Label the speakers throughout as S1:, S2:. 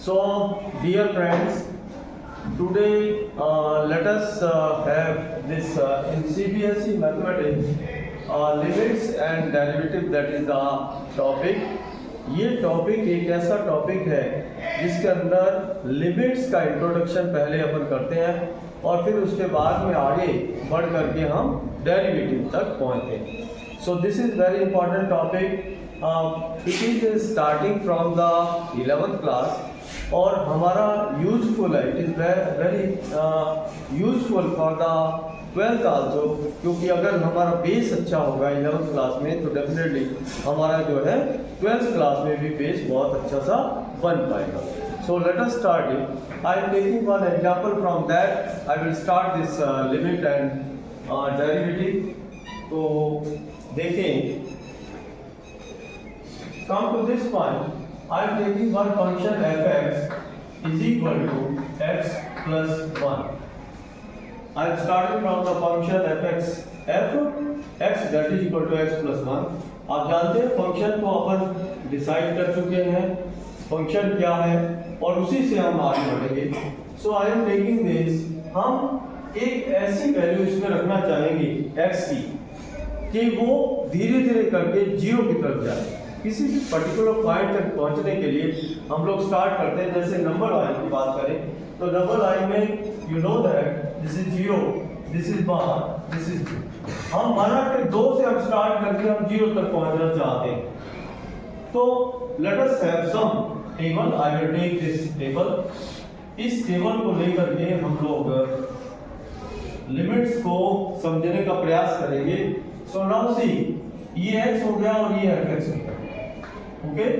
S1: So, dear friends, today let us have this in CBSE mathematics limits and derivative, that is the topic. ये topic एक ऐसा topic है जिसके अंदर limits का इंट्रोडक्शन पहले अपन करते हैं और फिर उसके बाद में आगे बढ़ करके हम डेरिवेटिव तक पहुंचते हैं. So this is very important topic. It is starting from the 11th class और हमारा यूजफुल है. It is very useful for the 12th also, क्योंकि अगर हमारा बेस अच्छा होगा 11th क्लास में तो डेफिनेटली हमारा जो है 12th क्लास में भी बेस बहुत अच्छा सा बन पाएगा. So let us start it. I am taking one example from that. I will start this limit and derivative. तो देखें, come to this point. I am taking one function f(x) is equal to x plus 1. I am starting from the function f(x) that is equal to x plus 1. आप जानते हैं function को अपन decide कर चुके हैं, function क्या है, और उसी से हम आगे बढ़ेंगे. सो आई एम टेकिंग दिस. हम एक ऐसी वैल्यू इसमें रखना चाहेंगे x की कि वो धीरे धीरे करके 0 की तरफ जाए. किसी भी पर्टिकुलर पॉइंट तक पहुंचने के लिए हम लोग स्टार्ट करते हैं. जैसे नंबर लाइन की बात करें तो नंबर लाइन में you know that this is 0, this is 1, this is 2. हम माना कि 2 से हम स्टार्ट करके हम 0 तक पहुंचना चाहते हैं. तो let us have some table. I will take this table. इस टेबल को लेकर के हम लोग लिमिट्स को समझने का प्रयास करेंगे. सो नाउ सी, ये x हो गया और ये f(x) हो गया. Okay,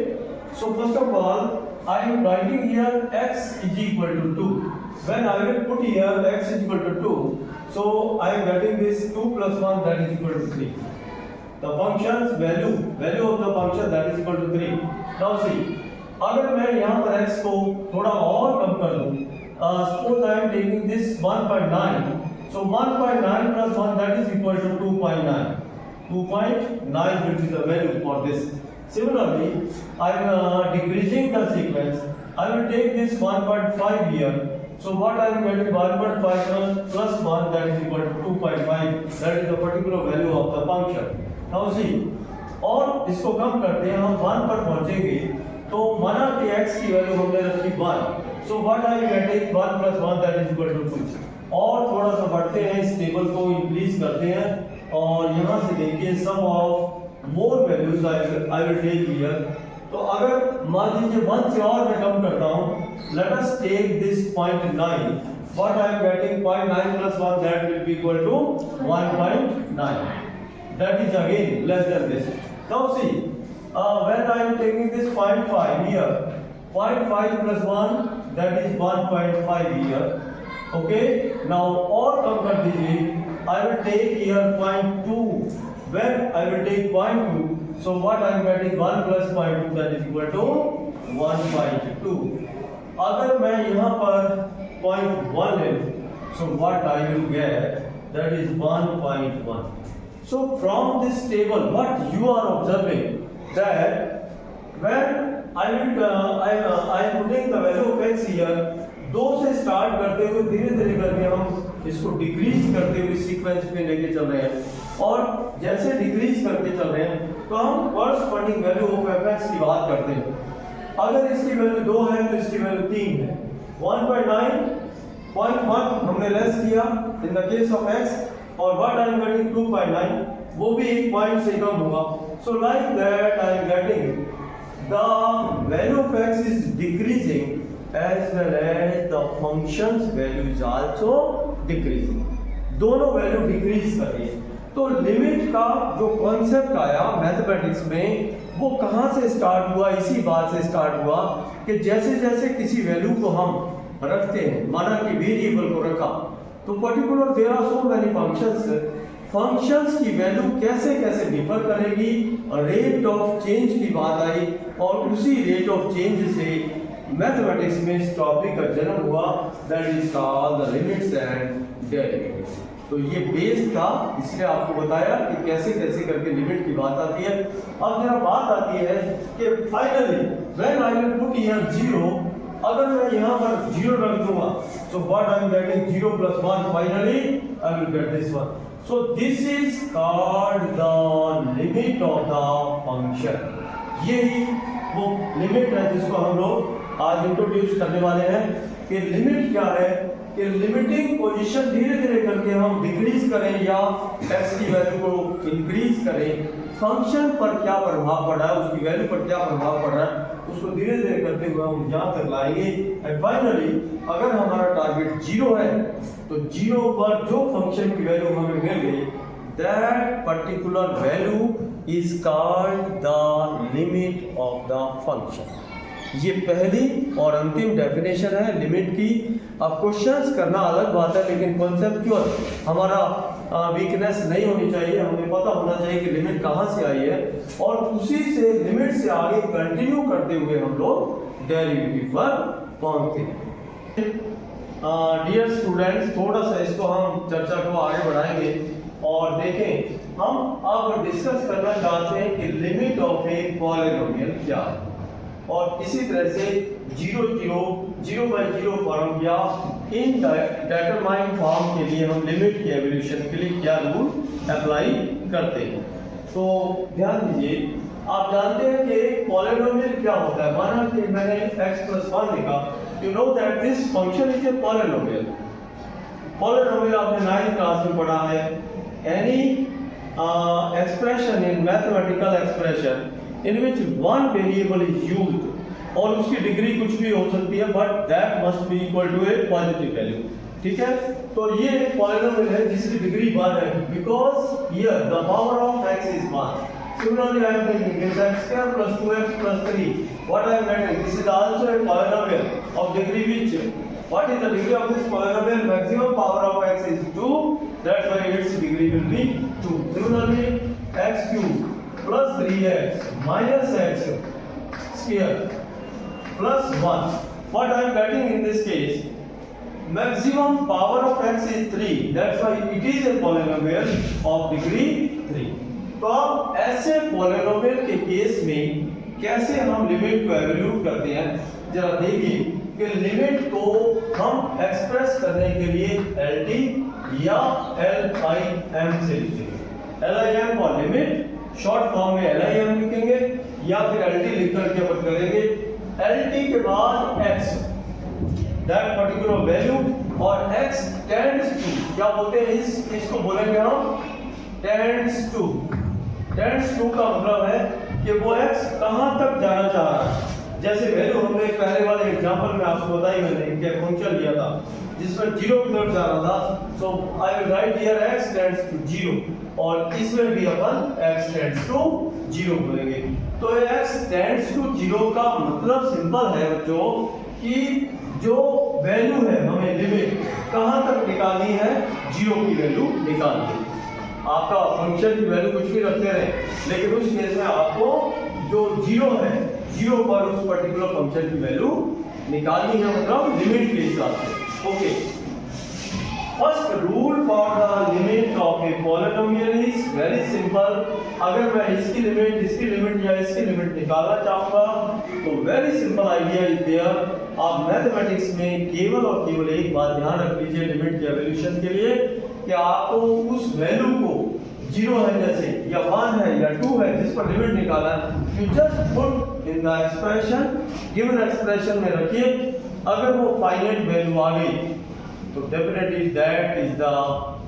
S1: so first of all I am writing here x is equal to 2. When I will put here x is equal to 2, so I am getting this 2 plus 1, that is equal to 3. The function's value of the function, that is equal to 3. Now see, अगर मैं यहाँ पर x को थोड़ा और कम कर दूँ, suppose I am taking this 1.9, so 1.9 plus 1, that is equal to 2.9. 2.9 will be the value for this. Similarly, I am decreasing the sequence. I will take this 1.5 here. So what I am getting, 1.5 plus 1, that is equal to 2.5. That is the particular value of the function. Now see, और इसको कम करते हैं, हम 1 पर पहुंचेंगे. तो माना कि x की वैल्यू हमने रखी 1. So what I am getting, 1 plus 1, that is equal to 2. और थोड़ा सा बढ़ते हैं, इस टेबल को इंक्रीज करते हैं और यहाँ से देखिए some of more values I will take here. तो अगर मान लीजिए 1 से और मैं कम करता हूँ, let us take this 0.9. What I am getting, 0.9 plus 1, that will be equal to 1.9. that is again less than this. Now see, when I am taking this 0.5 here, 0.5 plus 1, that is 1.5 here. Okay, now और कम कर दीजिए. I will take here 0.2. When I will take 0.2, so what I am getting, 1 plus 0.2, that is equal to 1.2. अगर मैं यहाँ पर 0.1 ले लूँ, so what I will get, that is 1.1. So from this table, what you are observing, that when I am putting the value of x here, 2 से start करते हुए धीरे धीरे करके हम इसको डिक्रीज करते हुए सीक्वेंस में लेके चल रहे हैं. और जैसे डिक्रीज करते चल रहे हैं तो हम कॉरस्पॉन्डिंग वैल्यू ऑफ f(x) की बात करते हैं. अगर इसकी वैल्यू 2 है तो इसकी वैल्यू 3 है. 1.9, 0.1 हमने लेस किया in the case of x, और व्हाट आई एम गेटिंग 2.9, वो भी एक पॉइंट से कम होगा. So like that I am getting the value of x is decreasing as well as the function's value is also decreasing. दोनों value decrease कर रही है. तो लिमिट का जो कॉन्सेप्ट आया मैथमेटिक्स में, वो कहाँ से स्टार्ट हुआ? इसी बात से स्टार्ट हुआ कि जैसे जैसे किसी वैल्यू को हम रखते हैं, माना कि वेरिएबल को रखा, तो particular there are so many functions की वैल्यू कैसे कैसे डिफर करेगी. रेट ऑफ चेंज की बात आई और उसी रेट ऑफ चेंज से मैथमेटिक्स में इस टॉपिक का जन्म हुआ, that is called the limits and derivatives. तो ये बेस था, इसलिए आपको बताया कि कैसे कैसे करके लिमिट की बात आती है. अब जरा बात आती है कि finally when I will put here 0, अगर मैं यहाँ पर 0 रख दूंगा, so what I am getting 0 plus 1, finally I will get this one. So this is called the limit of the function. यही वो लिमिट है जिसको हम लोग आज इंट्रोड्यूस करने वाले हैं कि लिमिट क्या है, कि लिमिटिंग पोजीशन धीरे धीरे करके हम डिक्रीज करें या x की वैल्यू को इंक्रीज करें, फंक्शन पर क्या प्रभाव पड़ रहा है, उसकी वैल्यू पर क्या प्रभाव पड़ रहा है, उसको धीरे धीरे करते हुए हम यहाँ तक लाएंगे। एंड फाइनली अगर हमारा टारगेट 0 है तो 0 पर जो फंक्शन की वैल्यू हमें मिल गई, that particular value is called the limit of the function. ये पहली और अंतिम डेफिनेशन है लिमिट की। अब क्वेश्चंस करना अलग बात है, लेकिन कॉन्सेप्चुअल हमारा वीकनेस नहीं होनी चाहिए, हमें पता होना चाहिए कि लिमिट कहाँ से आई है और उसी से लिमिट से आगे कंटिन्यू करते हुए हम लोग डेरिवेटिव पर पहुंचते हैं। डियर स्टूडेंट्स, थोड़ा सा इसको हम चर्चा को आगे बढ़ाएंगे और देखें हम अब डिस्कस करना चाहते हैं कि लिमिट ऑफ ए पॉलिनोमियल क्या है और इसी तरह से 0/0 फॉर्म या इन डेटरमाइंड फॉर्म के लिए हम लिमिट के एवोल्यूशन के लिए क्या रूल अप्लाई करते हैं। तो ध्यान दीजिए, आप जानते हैं कि एक पॉलिनोमियल क्या होता है। माना कि मैंने x+1 लिखा, you know that this function is a polynomial. Polynomial आपने 9th क्लास में पढ़ा है। Any expression in mathematical expression in which one variable is used और उसकी डिग्री कुछ भी हो सकती है, but that must be equal to a positive value. ठीक है, तो ये एक पॉलिनोमियल है जिसकी डिग्री 1 है, because here the power of x is 1. Similarly, I am taking this x² plus 2x plus 3. What I am getting? This is also a polynomial of degree which? What is the degree of this polynomial? Maximum power of x is 2. That's why its degree will be 2. Similarly, x³ plus 3x minus x square plus 1. What I am getting in this case? Maximum power of x is 3. That's why it is a polynomial of degree 3. तो अब ऐसे polynomial के case में कैसे हम limit को evolute करते हैं, जरा देखिए कि लिमिट को हम एक्सप्रेस करने के लिए LT या LIM से लिखेंगे। LIM for limit, short form में LIM लिखेंगे या फिर LT लिख करके अपन करेंगे। LT के बाद x, दैट पर्टिकुलर वैल्यू, और x टेंड्स टू, क्या बोलते हैं इसको बोलेंगे हम टेंड्स टू का मतलब है कि वो x कहां तक जाना चाह रहा है। जैसे वैल्यू हमने पहले वाले एग्जांपल में आपको बताई, मैंने इनके फंक्शन लिया था जिसमें 0 की तरफ जा रहा था। So I will write here x tends to 0 और इसमें भी अपन x टेंड्स टू 0 बोलेंगे। तो x टेंड्स टू 0 का मतलब सिंपल है बच्चों कि जो वैल्यू है हमें लिमिट कहां तक निकालनी है, 0 की वैल्यू निकालनी है। आपका फंक्शन की वैल्यू कुछ भी रखते रहे, लेकिन उस केस में आपको जो 0 है, 0 पर उस पर्टिकुलर फंक्शन की वैल्यू निकालनी है, मतलब लिमिट के हिसाब से। Okay, first rule for the limit of a polynomial is very simple. अगर मैं इसकी लिमिट या इसकी लिमिट निकालना चाहूंगा तो very simple idea is there. आप मैथमेटिक्स में केवल और केवल एक बात ध्यान रख लीजिए लिमिट के एवोल्यूशन के लिए कि आपको उस वैल्यू को 0 है जैसे, या 1 है या 2 है जिस पर लिमिट निकाला है, you just put in the expression, given expression में रखिए। अगर वो फाइनाइट वैल्यू आ गई तो definitely that is the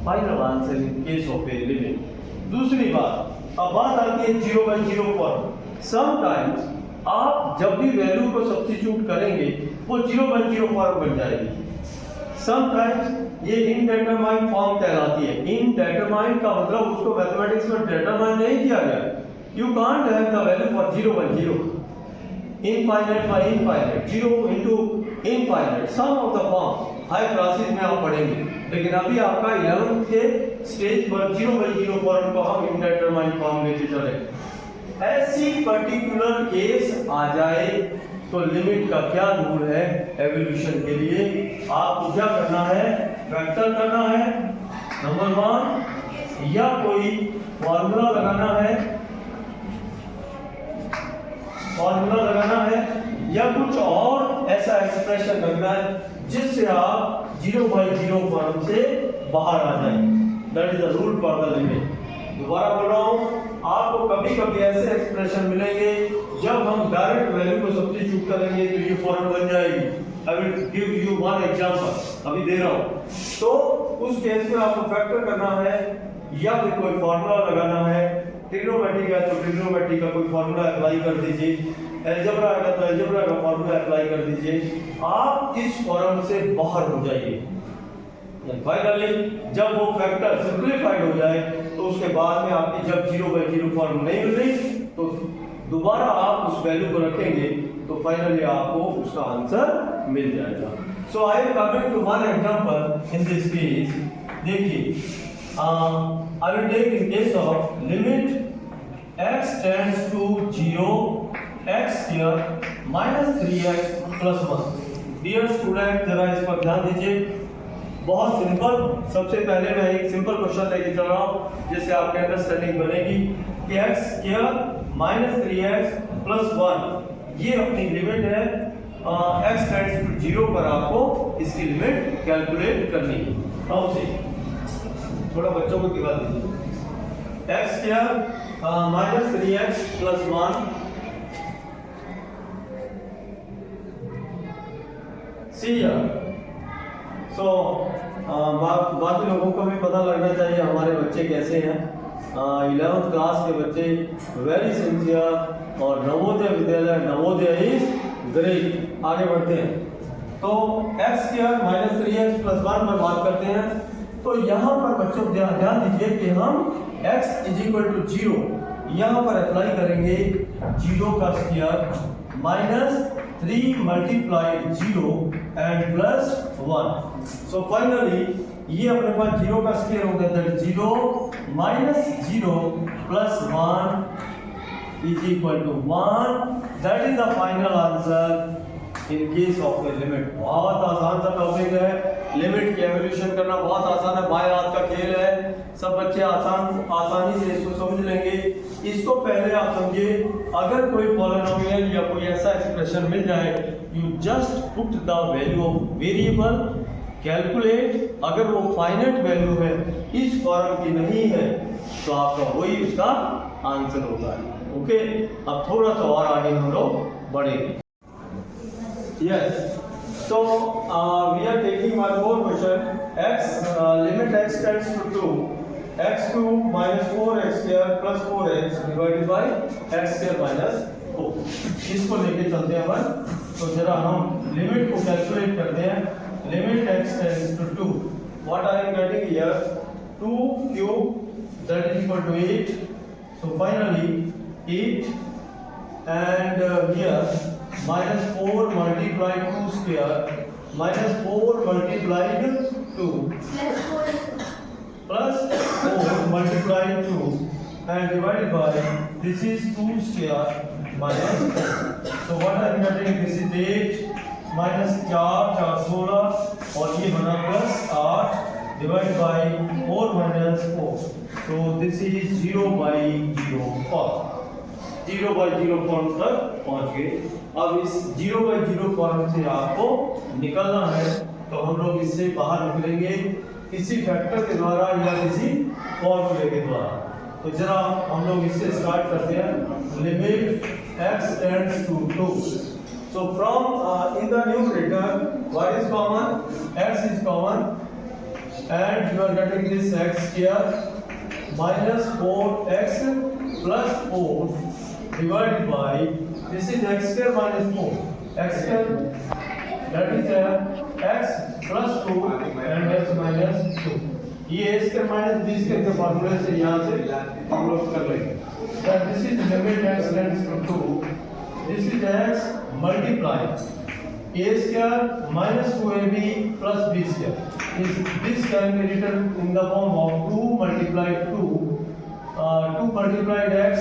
S1: final answer in case of a limit. दूसरी बात, अब बात आती है 0/0 फॉर्म। समटाइम्स आप जब भी वैल्यू को सब्स्टिट्यूट करेंगे वो 0/0 फॉर्म बन जाएगी। समटाइम्स ये इनडेटरमाइंड फॉर्म कहलाती है। इनडेटरमाइंड का मतलब उसको मैथमेटिक्स में डेटरमाइन नहीं किया गया। You can't have the value for 0/0, infinite by infinite, 0 into infinite, some of the form high classes में आप पढ़ेंगे, लेकिन अभी आपका 11th के स्टेज पर 0/0 फॉर्म को हम इनडेटरमाइंड फॉर्म लेके चले। ऐसी पर्टिकुलर केस आ जाए तो लिमिट का क्या रूल है एवोल्यूशन के लिए, आपको क्या करना है, वेक्टर करना है नंबर 1, या कोई फॉर्मूला लगाना है, या कुछ और ऐसा एक्सप्रेशन रखना है जिससे आप 0/0 फॉर्म से बाहर आ जाएं। That is the rule for the limit. दोबारा बोल रहा हूँ, आपको कभी कभी ऐसे एक्सप्रेशन मिलेंगे जब हम डायरेक्ट वैल्यू को सब्स्टिट्यूट करेंगे तो ये फॉर्म बन जाएगी। I will give you one example, अभी दे रहा हूँ। तो उस केस में आपको फैक्टर करना है या फिर कोई फार्मूला लगाना है। ट्रिग्नोमेट्री है तो ट्रिग्नोमेट्री का कोई फार्मूला अप्लाई कर दीजिए, अलजेब्रा है तो अलजेब्रा का फार्मूला अप्लाई कर दीजिए। आप इस फॉर्म से बाहर हो जाइए। फाइनली जब वो फैक्टर सिंपलीफाइड हो जाए तो उसके बाद में आपकी जब 0/0 फॉर्म नहीं मिल रही तो दोबारा आप उस वैल्यू को रखेंगे तो फाइनली आपको उसका आंसर मिल जाएगा। So I am coming to one example in this case. देखिए, I will take in case of limit x tends to 0 x square minus 3x plus 1। Dear student, जरा इस पर ध्यान दीजिए। बहुत सिंपल। सबसे पहले मैं एक सिंपल क्वेश्चन लेके चल रहा हूँ जिससे आपकी अंडरस्टैंडिंग बनेगी कि x square minus 3x plus 1 ये अपनी लिमिट है। x टेंड्स टू 0 पर आपको इसकी लिमिट कैलकुलेट करनी है। हाउ से थोड़ा बच्चों को दिखा दीजिए। x square minus 3x plus 1 सी सो बाकी लोगों को भी पता लगना चाहिए हमारे बच्चे कैसे हैं। 11th क्लास के बच्चे वेरी सिंसियर और नवोदय विद्यालय, नवोदय इज ग्रेट। आगे बढ़ते हैं तो x square minus 3x plus 1 पर बात करते हैं। तो यहाँ पर बच्चों ध्यान दीजिए कि हम x इज इक्वल टू 0 यहाँ पर अप्लाई करेंगे 0 का square minus 3 multiplied 0 and plus 1। So finally ये अपने पास 0 का स्क्वायर हो गया, that 0 minus 0 plus 1 is equal to 1। That is the final answer in case of a limit. बहुत आसान सा टॉपिक है, लिमिट की एवोल्यूशन करना बहुत आसान है, बाएं हाथ का खेल है। सब बच्चे आसानी से इसको समझ लेंगे। इसको पहले आप समझिए, अगर कोई पॉलिनोमियल या कोई ऐसा एक्सप्रेशन मिल जाए, you just put the value of variable, calculate. अगर वो फाइनाइट वैल्यू है, इस फॉर्म की नहीं है, तो आपका वही उसका आंसर होता है। ओके, अब थोड़ा सा और आगे हम लोग बढ़ेंगे। Yes. So we are taking one more question. Limit x tends to 2. x2 minus 4x square plus 4x divided by x square minus 4. इसको लेके चलते हैं अपन। तो जरा हम लिमिट को कैलकुलेट करते हैं। Limit x tends to 2. What I am getting here? 2 cube that is equal to 8. So finally 8 and here minus 4 multiplied 2 square minus 4 multiplied 2 plus 4 multiplied 2 and divided by this is 2 square minus 4. So what I am getting, this is 8 minus 4 16 और ये बना plus 8 divided by 4 minus 4. So this is 0/0 form। 0/0 form तक पहुंच गए। अब इस 0/0 form से आपको निकलना है, तो हम लोग इससे बाहर निकलेंगे किसी फैक्टर के द्वारा या किसी फॉर्मूले के द्वारा। तो जरा हम लोग इससे स्टार्ट करते हैं। Limit x tends to 2। So from in the numerator what is common? x is common and you are getting this x square minus 4x plus 4 divided by this is x square minus 4 x square that is x plus 2 and x minus 2। ये a square minus b square के फार्मूले से यहाँ से हम लोग कर लेंगे। That this is limit x tends to 2, this is x multiply a square minus 2ab plus b square. This can be written in the form of 2 multiplied 2 multiplied x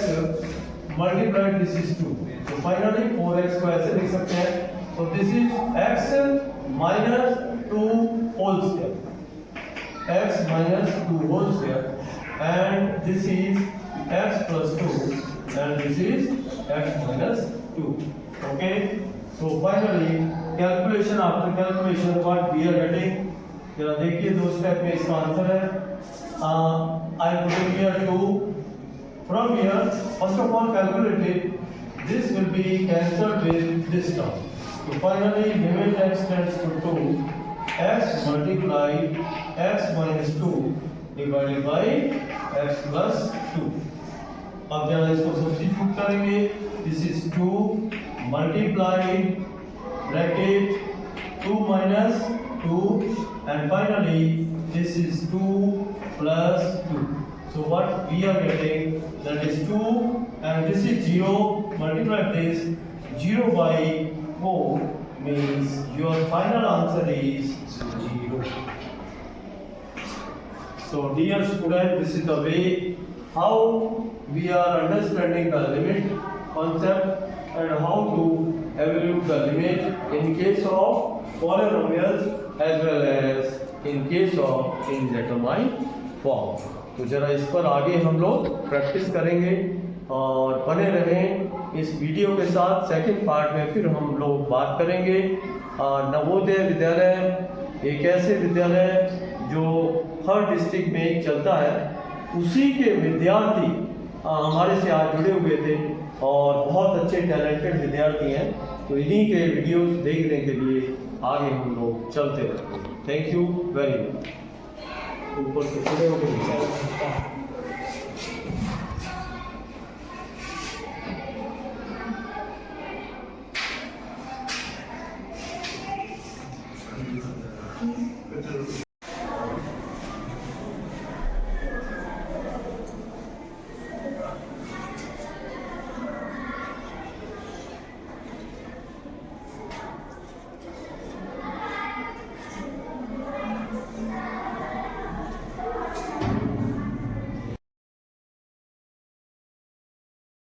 S1: multiplied this is 2. So finally 4x को ऐसे लिख सकते हैं। So this is x minus 2 whole square, x minus 2 whole square, and this is x plus 2 and this is x minus 2. Okay, so finally calculation after calculation what we are getting, जरा देखिए दो step में इसका answer है। I am putting here 2 from here. First of all calculate it, this will be cancelled with this term, so finally limit x tends to 2, x multiplied x minus 2 divided by x plus 2. अब जरा इसको substitute करेंगे, this is 2 multiplied bracket 2 minus 2 and finally this is 2 plus 2. So what we are getting, that is 2 and this is 0, multiply this 0 by 4 means your final answer is 0. So dear student, this is the way how we are understanding the limit concept and how to evaluate the limit in case of polynomials as well as in case of indeterminate form. तो जरा इस पर आगे हम लोग practice करेंगे और बने रहें इस वीडियो के साथ। सेकंड पार्ट में फिर हम लोग बात करेंगे नवोदय विद्यालय एक ऐसे विद्यालय जो हर डिस्ट्रिक्ट में चलता है, उसी के विद्यार्थी हमारे से आज जुड़े हुए थे और बहुत अच्छे टैलेंटेड विद्यार्थी हैं। तो इन्हीं के वीडियोस देखने के लिए आगे हम लोग चलते रहेंगे। Thank you very much. ऊपर से खड़े होकर